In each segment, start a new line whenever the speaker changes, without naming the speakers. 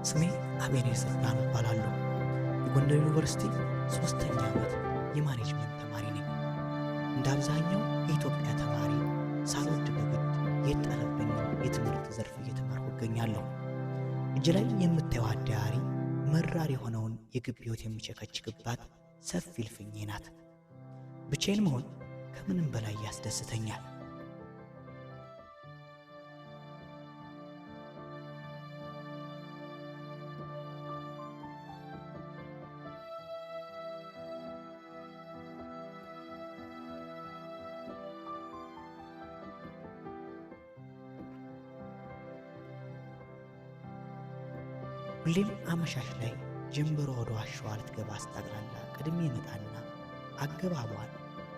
ስሜ አቤኔዘር ብርሃኑ እባላለሁ። የጎንደር ዩኒቨርሲቲ 3ኛ ዓመት የማኔጅመንት ተማሪ ነኝ። እንደ አብዛኛው የኢትዮጵያ ተማሪ ሳልወድ በግድ የጣለብኝ የትምህርት ዘርፍ እየተማርኩ እገኛለሁ። እጅ ላይ የምታየው አዳያሪ መራር የሆነውን የግቢ ሕይወት የሚቸከችክባት ሰፊ እልፍኜ ናት። ብቻዬን መሆን ከምንም በላይ ያስደስተኛል። ሁሌም አመሻሽ ላይ ጀንበሯ ወደ ዋሻዋ ልትገባ አስታግላላ ቀድሜ መጣና አገባቧን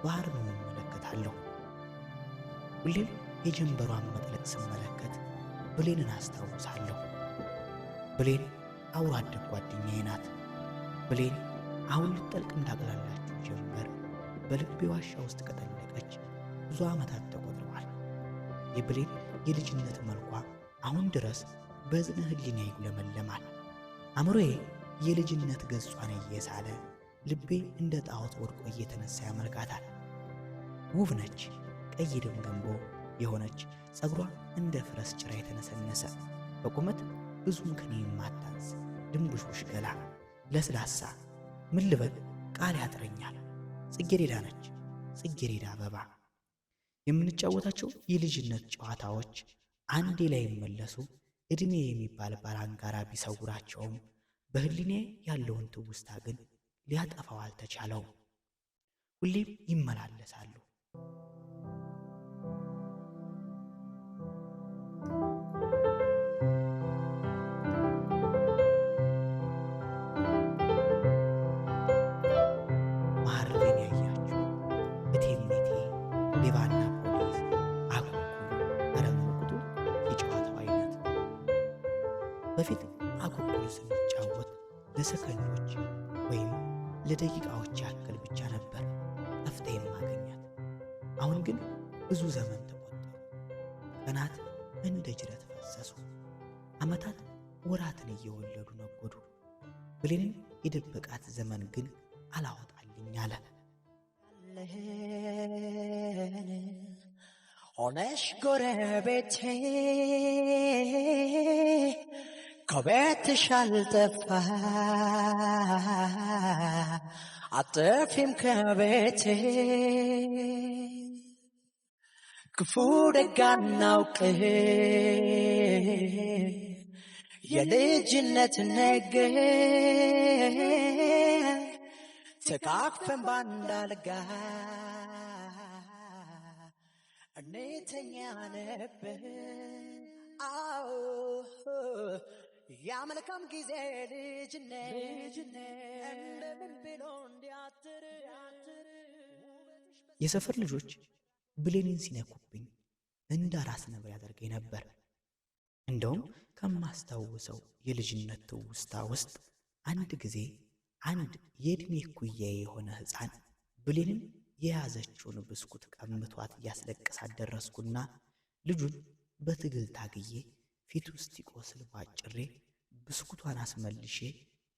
በአርምሞ እመለከታለሁ። ሁሌም የጀንበሯን መጥለቅ ስመለከት ብሌንን አስታውሳለሁ። ብሌን አብሮ አደግ ጓደኛዬ ናት። ብሌን አሁን ልትጠልቅ እንዳቅላላችሁ ጀንበር በልቤ ዋሻ ውስጥ ከጠለቀች ብዙ ዓመታት ተቆጥረዋል። የብሌን የልጅነት መልኳ አሁን ድረስ በዝነ ህሊና ይጉለመለማል። አእምሮዬ የልጅነት ገጿን እየሳለ ልቤ እንደ ጣዖት ወድቆ እየተነሳ ያመልካታል። ውብ ነች፣ ቀይ ደም ገንቦ የሆነች ጸጉሯ እንደ ፈረስ ጭራ የተነሰነሰ በቁመት ብዙም ከኔ የማታንስ ድንቡሽቡሽ ገላ ለስላሳ ምን ልበል ቃል ያጥረኛል። ጽጌሬዳ ነች፣ ጽጌሬዳ አበባ። የምንጫወታቸው የልጅነት ጨዋታዎች አንዴ ላይ ይመለሱ ዕድሜ የሚባል ባላንጋራ ቢሰውራቸውም በህሊኔ ያለውን ትውስታ ግን ሊያጠፋው አልተቻለውም። ሁሌም ይመላለሳሉ። መሐረቤን ያያችሁ እቴሜቴ፣ ሌባና ፖሊስ፣ አኩኩሉ፣ አረመቁጡ የጨዋታው አይነት። በፊት አኩኩሉ ስንጫወት ለሰከንዶች ወይም ለደቂቃዎች ያክል ብቻ ነበር ጠፍታ የማገኛት። አሁን ግን ብዙ ዘመን ተቆጠሩ። ቀናት እንደ ጅረት ፈሰሱ። ዓመታት ወራትን እየወለዱ ነጎዱ። ብሌንን የደበቃት ዘመን ግን አላወጣልኝ አለ።
ሆነሽ ጎረቤቴ ከቤትሽ አልጠፋ አጥፊም ከቤቴ ክፉ ደግ አናውቅ የልጅነት ነገር ተቃቅፈን ባንድ አልጋ እንተኛ ነበር። አዎ ያመልካም ጊዜ ልጅነት እንደምን ብሎ እንዲያትር
የሰፈር ልጆች ብሌንን ሲነኩብኝ እንደ ራስ ነብር ያደርገኝ ነበር። እንደውም ከማስታውሰው የልጅነት ትውስታ ውስጥ አንድ ጊዜ አንድ የዕድሜ እኩያዬ የሆነ ሕፃን ብሌንን የያዘችውን ብስኩት ቀምቷት እያስለቀሳት ደረስኩና ልጁን በትግል ታግዬ ፊት ውስጥ ይቆስል ባጭሬ ብስኩቷን አስመልሼ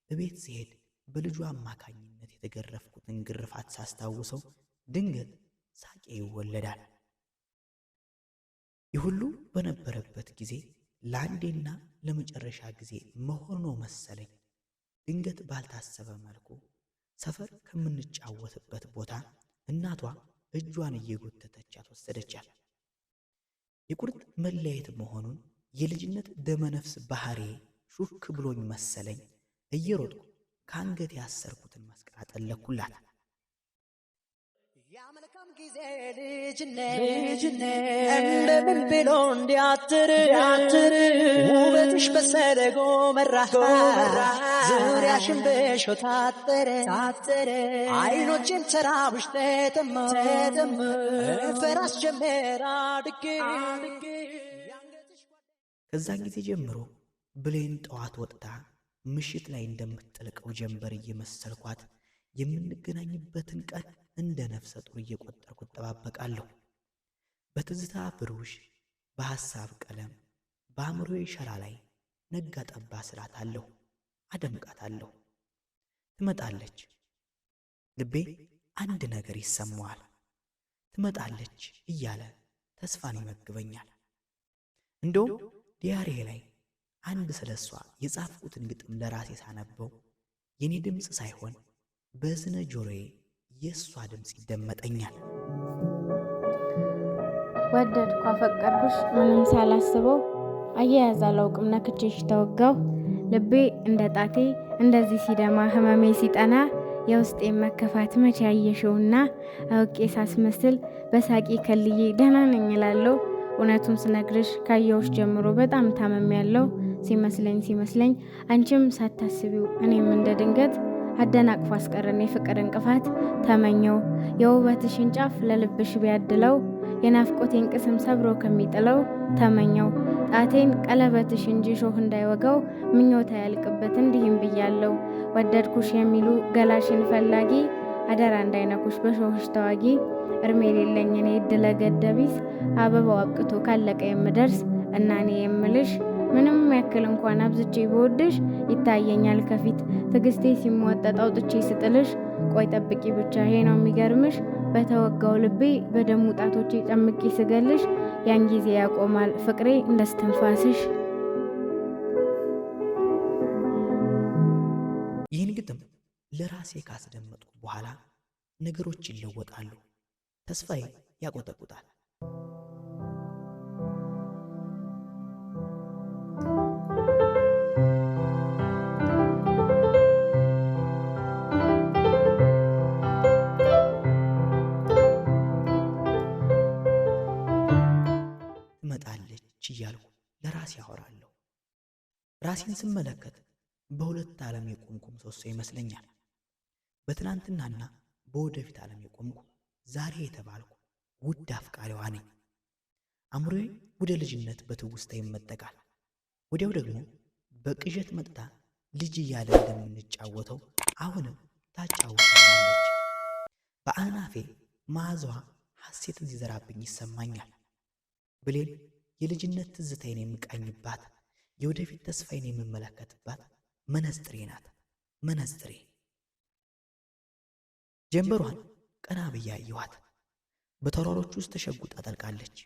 እቤት ሲሄድ በልጁ አማካኝነት የተገረፍኩትን ግርፋት ሳስታውሰው ድንገት ሳቄ ይወለዳል። ይህ ሁሉ በነበረበት ጊዜ ለአንዴና ለመጨረሻ ጊዜ መሆኑ መሰለኝ ድንገት ባልታሰበ መልኩ ሰፈር ከምንጫወትበት ቦታ እናቷ እጇን እየጎተተቻት ወሰደቻት። የቁርጥ መለየት መሆኑን የልጅነት ደመነፍስ ባህሬ ሹክ ብሎኝ መሰለኝ እየሮጥኩ ከአንገት ያሰርኩትን መስቀል አጠለኩላት።
ያመልካም ጊዜ ልጅነት እንደምን ብሎ እንዲያትር ውበትሽ በሰደጎ መራ ዙሪያሽን በእሾህ ታጠረ አይኖችን ተራብሽ ተጠማ ፈራስ ጀመራ ድጌ።
ከዛን ጊዜ ጀምሮ ብሌን ጠዋት ወጥታ ምሽት ላይ እንደምትጠልቀው ጀንበር እየመሰልኳት የምንገናኝበትን ቀን እንደ ነፍሰ ጡር እየቆጠርኩ እጠባበቃለሁ። በትዝታ ብሩሽ፣ በሐሳብ ቀለም፣ በአእምሮዬ ሸራ ላይ ነጋ ጠባ ስላታለሁ፣ አደምቃታለሁ። ትመጣለች። ልቤ አንድ ነገር ይሰማዋል። ትመጣለች እያለ ተስፋን ይመግበኛል። እንደውም ዲያሬ ላይ አንድ ስለሷ የጻፍኩትን ግጥም ለራሴ ሳነበው የኔ ድምፅ ሳይሆን በዝነ ጆሮዬ የሷ ድምፅ ይደመጠኛል።
ወደድኩ አፈቀርኩሽ ምንም ሳላስበው፣ አያያዝ አላውቅም ነክቼሽ ተወጋው። ልቤ እንደ ጣቴ እንደዚህ ሲደማ ህመሜ ሲጠና፣ የውስጤን መከፋት መቼ ያየሽውና፣ አውቄ ሳስመስል በሳቂ ከልዬ ደህና ነኝ እላለሁ። እውነቱን ስነግርሽ ካየሁሽ ጀምሮ በጣም ታመሚያለሁ። ሲመስለኝ አንቺም ሳታስቢው እኔም እንደ ድንገት አደናቅፎ አስቀረን የፍቅር እንቅፋት። ተመኘው የውበትሽን ጫፍ ለልብሽ ቢያድለው፣ የናፍቆቴን ቅስም ሰብሮ ከሚጥለው። ተመኘው ጣቴን ቀለበትሽ እንጂ ሾህ እንዳይወጋው፣ ምኞታ ያልቅበት እንዲህም ብያለው። ወደድኩሽ የሚሉ ገላሽን ፈላጊ፣ አደራ እንዳይነኩሽ በሾህሽ ተዋጊ። እርሜ የሌለኝ እኔ እድለ ገደቢስ፣ አበባው አብቅቶ ካለቀ የምደርስ እና እኔ የምልሽ ምንም ያክል እንኳን አብዝቼ ብወድሽ፣ ይታየኛል ከፊት ትዕግስቴ ሲሟጠጥ አውጥቼ ስጥልሽ። ቆይ ጠብቂ ብቻ ይሄ ነው የሚገርምሽ፣ በተወጋው ልቤ በደሙ ጣቶቼ ጨምቄ ስገልሽ፣ ያን ጊዜ ያቆማል ፍቅሬ እንደ እስትንፋስሽ።
ይህን ግጥም ለራሴ ካስደመጥኩ በኋላ ነገሮች ይለወጣሉ። ተስፋዬ ያቆጠቁጣል። ትመጣለች እያልኩ ለራሴ አወራለሁ። ራሴን ስመለከት በሁለት ዓለም የቆምኩ ምሰሶ ይመስለኛል። በትናንትናና በወደፊት ዓለም የቆምኩ ዛሬ የተባልኩ ውድ አፍቃሪዋ ነኝ። አእምሮዬ ወደ ልጅነት በትውስታ ይመጠቃል። ወዲያው ደግሞ በቅዠት መጥታ ልጅ እያለ እንደምንጫወተው አሁንም ታጫውተኛለች። በአናፌ መዓዛዋ ሐሴትን ሲዘራብኝ ይሰማኛል። ብሌን የልጅነት ትዝታዬን የምቃኝባት፣ የወደፊት ተስፋዬን የምመለከትባት መነጽሬ ናት። መነጽሬ ጀንበሯን ቀና ብዬ አየኋት። በተራሮች ውስጥ ተሸጉጣ ጠልቃለች።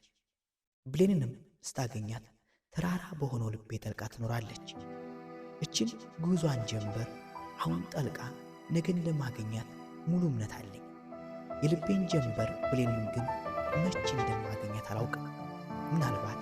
ብሌንንም ስታገኛት ተራራ በሆነው ልቤ ጠልቃ ትኖራለች። እችን ጉዟን ጀንበር አሁን ጠልቃ ነገ እንደማገኛት ሙሉ እምነት አለኝ። የልቤን ጀንበር ብሌንን ግን መቼ እንደማገኛት አላውቅም። ምናልባት